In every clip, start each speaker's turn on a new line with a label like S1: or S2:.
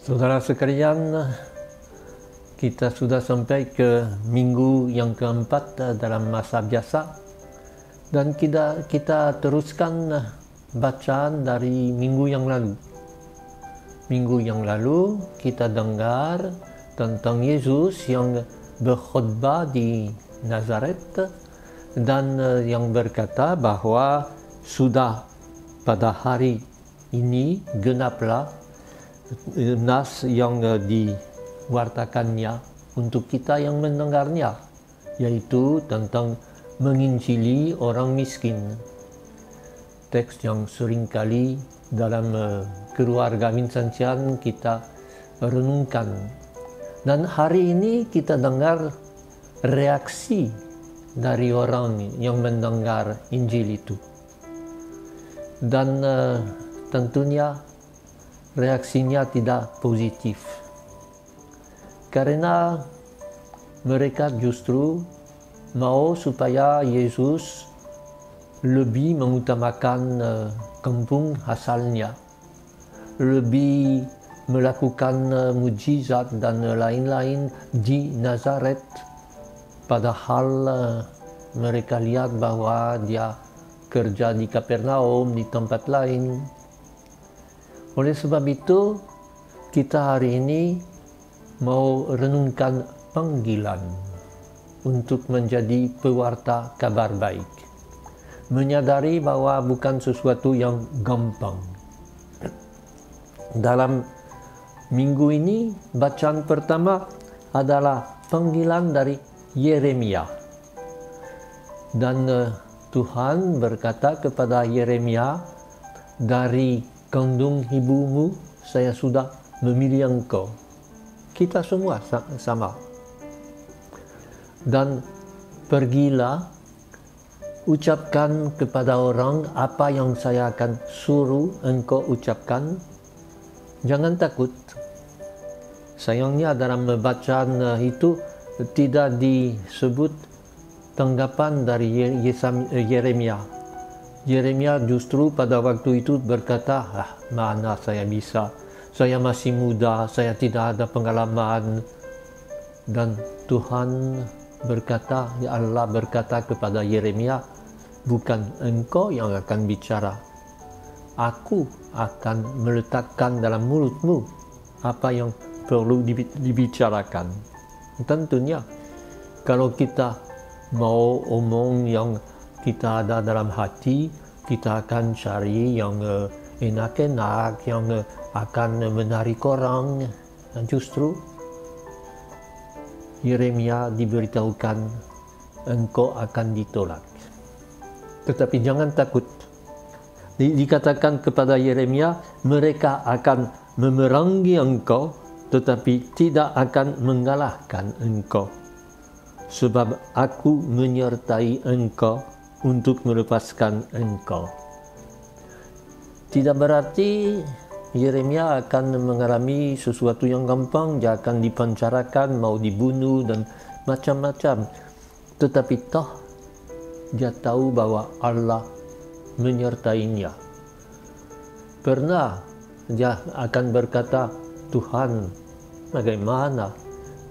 S1: Saudara sekalian, kita sudah sampai ke minggu yang keempat dalam masa biasa, dan kita teruskan bacaan dari minggu yang lalu. Minggu yang lalu kita dengar tentang Yesus yang berkhutbah di Nazaret dan yang berkata bahwa sudah pada hari ini genaplah nas yang diwartakannya untuk kita yang mendengarnya, yaitu tentang menginjili orang miskin. Teks yang seringkali dalam keluarga Minsantian kita renungkan. Dan hari ini kita dengar reaksi dari orang yang mendengar Injil itu. Dan tentunya reaksinya tidak positif, karena mereka justru mau supaya Yesus lebih mengutamakan kampung asalnya, lebih melakukan mujizat dan lain-lain di Nazaret, padahal mereka lihat bahwa dia kerja di Kapernaum, di tempat lain. Oleh sebab itu, kita hari ini mau renungkan panggilan untuk menjadi pewarta kabar baik. Menyadari bahwa bukan sesuatu yang gampang. Dalam minggu ini, bacaan pertama adalah panggilan dari Yeremia. Dan Tuhan berkata kepada Yeremia, dari kandung ibumu saya sudah memilih engkau. Kita semua sama. Dan pergilah, ucapkan kepada orang apa yang saya akan suruh engkau ucapkan. Jangan takut. Sayangnya dalam bacaan itu tidak disebut tanggapan dari Yeremia. Yeremia justru pada waktu itu berkata, mana saya bisa, saya masih muda, saya tidak ada pengalaman. Dan Tuhan berkata, ya Allah berkata kepada Yeremia, bukan engkau yang akan bicara, aku akan meletakkan dalam mulutmu apa yang perlu dibicarakan. Tentunya kalau kita mau omong yang kita ada dalam hati, kita akan cari yang enak-enak, yang akan menarik orang. Dan justru Yeremia diberitahukan, engkau akan ditolak. Tetapi jangan takut. Dikatakan kepada Yeremia, mereka akan memerangi engkau, tetapi tidak akan mengalahkan engkau. Sebab aku menyertai engkau untuk melepaskan engkau. Tidak berarti Yeremia akan mengalami sesuatu yang gampang, dia akan dipenjarakan, mau dibunuh dan macam-macam. Tetapi toh dia tahu bahwa Allah menyertainya. Pernah dia akan berkata, Tuhan, bagaimana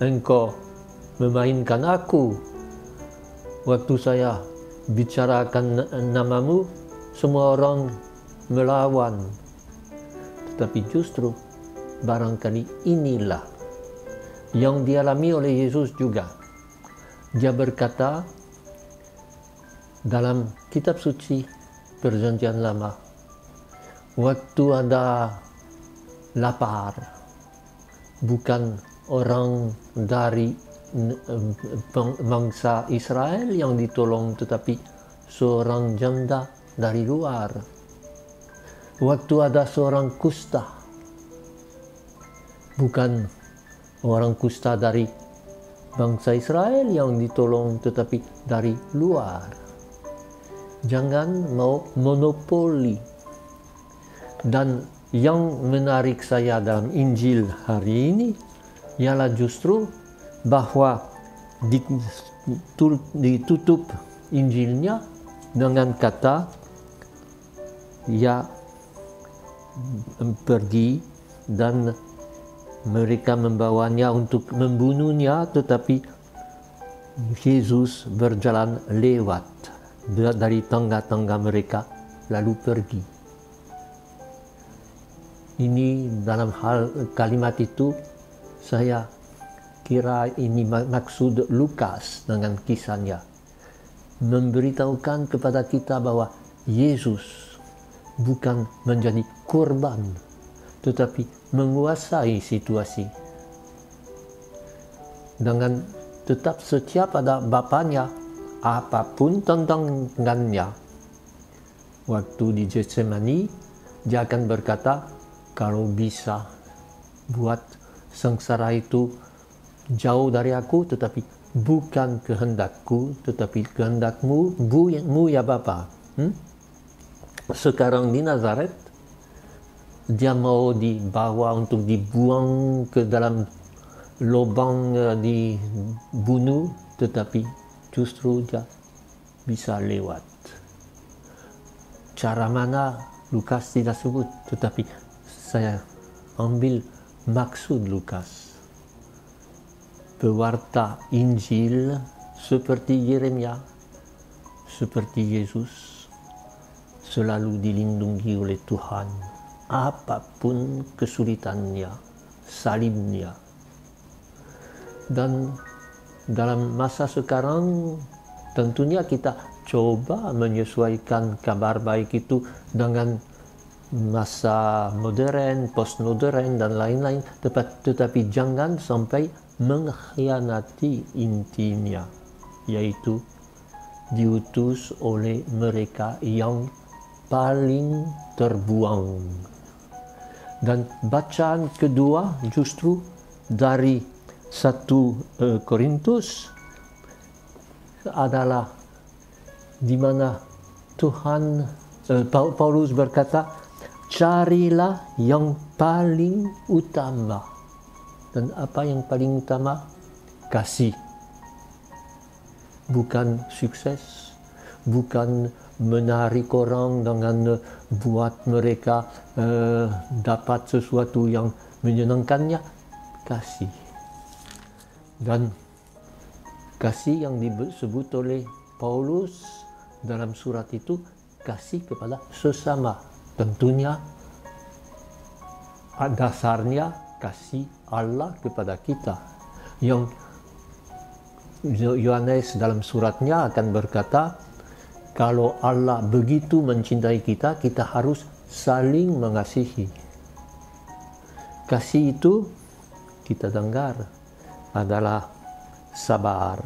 S1: engkau memainkan aku? Waktu saya bicarakan namamu, semua orang melawan. Tetapi justru barangkali inilah yang dialami oleh Yesus juga. Dia berkata dalam kitab suci Perjanjian Lama, waktu ada lapar, bukan orang dari bangsa Israel yang ditolong, tetapi seorang janda dari luar. Waktu ada seorang kusta, bukan orang kusta dari bangsa Israel yang ditolong, tetapi dari luar. Jangan mau monopoli. Dan yang menarik saya dalam Injil hari ini ialah justru bahwa ditutup Injilnya dengan kata ia pergi dan mereka membawanya untuk membunuhnya, tetapi Yesus berjalan lewat dari tengah-tengah mereka lalu pergi. Ini dalam hal kalimat itu saya kira ini maksud Lukas dengan kisahnya, memberitahukan kepada kita bahwa Yesus bukan menjadi korban, tetapi menguasai situasi dengan tetap setia pada Bapaknya apapun tantangannya. Waktu di Getsemani, dia akan berkata, kalau bisa buat sengsara itu jauh dari aku, tetapi bukan kehendakku, tetapi kehendakmu ya Bapa. Sekarang di Nazaret, dia mau dibawa untuk dibuang ke dalam lubang, dibunuh, tetapi justru dia bisa lewat. Cara mana Lukas tidak sebut, tetapi saya ambil maksud Lukas. Pewarta Injil seperti Yeremia, seperti Yesus, selalu dilindungi oleh Tuhan, apapun kesulitannya, salibnya. Dan dalam masa sekarang tentunya kita coba menyesuaikan kabar baik itu dengan masa modern, postmodern, dan lain-lain, tetapi jangan sampai mengkhianati intinya, yaitu diutus oleh mereka yang paling terbuang. Dan bacaan kedua justru dari 1 Korintus adalah di mana Tuhan Paulus berkata, carilah yang paling utama. Dan apa yang paling utama? Kasih. Bukan sukses, bukan menarik orang dengan buat mereka dapat sesuatu yang menyenangkannya. Kasih. Dan kasih yang disebut oleh Paulus dalam surat itu, kasih kepada sesama. Tentunya dasarnya kasih Allah kepada kita. Yang Yohanes dalam suratnya akan berkata, kalau Allah begitu mencintai kita, kita harus saling mengasihi. Kasih itu kita dengar adalah sabar,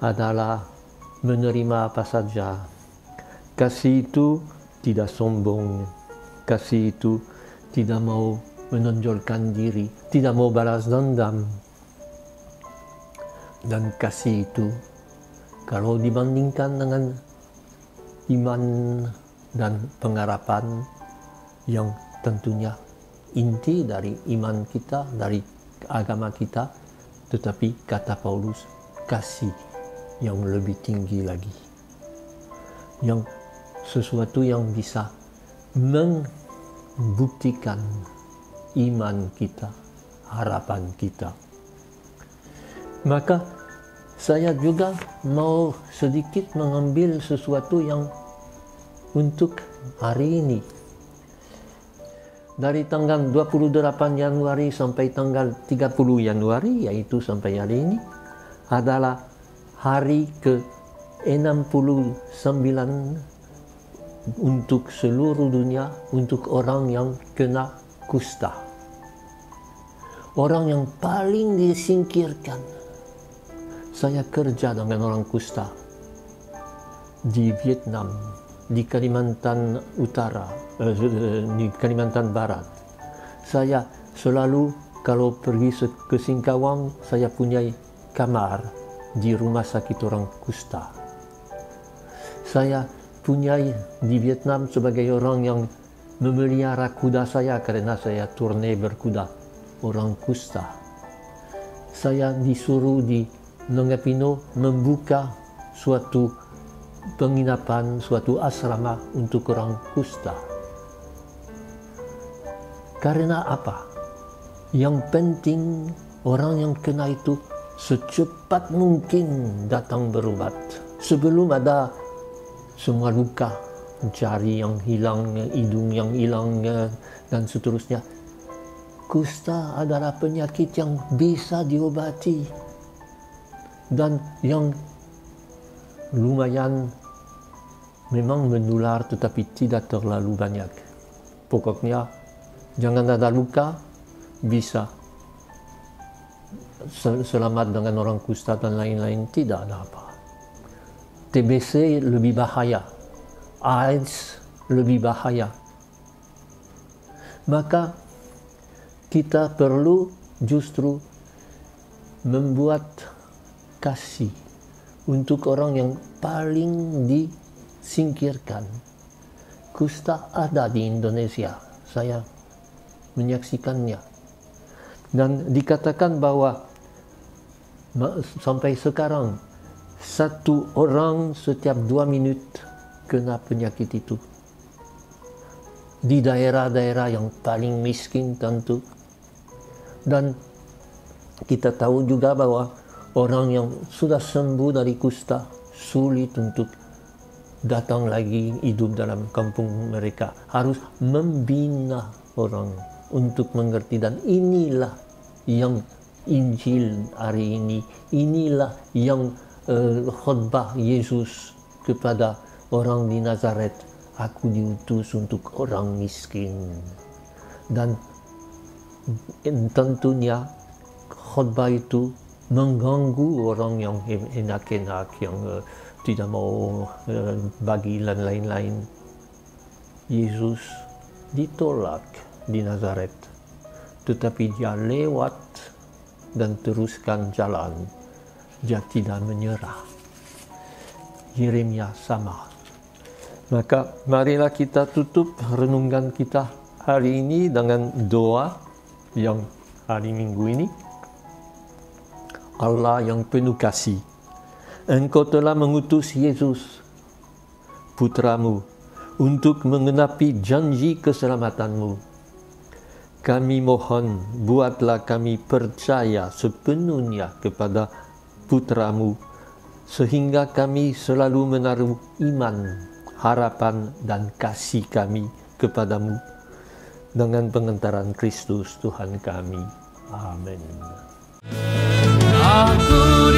S1: adalah menerima apa saja. Kasih itu tidak sombong, kasih itu tidak mau menonjolkan diri, tidak mau balas dendam. Dan kasih itu, kalau dibandingkan dengan iman dan pengharapan yang tentunya inti dari iman kita, dari agama kita, tetapi kata Paulus, kasih yang lebih tinggi lagi, yang sesuatu yang bisa membuktikan iman kita, harapan kita. Maka saya juga mau sedikit mengambil sesuatu yang untuk hari ini. Dari tanggal 28 Januari sampai tanggal 30 Januari, yaitu sampai hari ini, adalah hari ke-69 untuk seluruh dunia, untuk orang yang kena kusta. Orang yang paling disingkirkan. Saya kerja dengan orang kusta di Vietnam, di Kalimantan Utara, di Kalimantan Barat. Saya selalu kalau pergi ke Singkawang, saya punya kamar di rumah sakit orang kusta. Saya punya di Vietnam sebagai orang yang memelihara kuda saya karena saya turne berkuda, orang kusta. Saya disuruh di Nongapino membuka suatu penginapan, suatu asrama untuk orang kusta. Karena apa? Yang penting orang yang kena itu secepat mungkin datang berobat. Sebelum ada semua luka, jari yang hilang, hidung yang hilang, dan seterusnya. Kusta adalah penyakit yang bisa diobati dan yang lumayan memang menular tetapi tidak terlalu banyak. Pokoknya jangan ada luka, bisa selamat dengan orang kusta dan lain-lain, tidak ada apa. TBC lebih bahaya, AIDS lebih bahaya. Maka kita perlu justru membuat kasih untuk orang yang paling disingkirkan. Kusta ada di Indonesia, saya menyaksikannya. Dan dikatakan bahwa sampai sekarang 1 orang setiap 2 minut kena penyakit itu. Di daerah-daerah yang paling miskin tentu. Dan kita tahu juga bahwa orang yang sudah sembuh dari kusta sulit untuk datang lagi hidup dalam kampung mereka. Harus membina orang untuk mengerti, dan inilah yang Injil hari ini, inilah yang khotbah Yesus kepada orang di Nazaret. Aku diutus untuk orang miskin. Dan tentunya khotbah itu mengganggu orang yang enak-enak, yang tidak mau bagi dan lain-lain. Yesus ditolak di Nazaret, tetapi dia lewat dan teruskan jalan. Dia tidak menyerah. Yeremia sama. Maka marilah kita tutup renungan kita hari ini dengan doa yang hari Minggu ini. Allah yang penuh kasih, Engkau telah mengutus Yesus, Putramu, untuk menggenapi janji keselamatanmu. Kami mohon, buatlah kami percaya sepenuhnya kepada Putramu, sehingga kami selalu menaruh iman, harapan, dan kasih kami kepadamu, dengan pengantaran Kristus Tuhan kami. Amin.
S2: Aku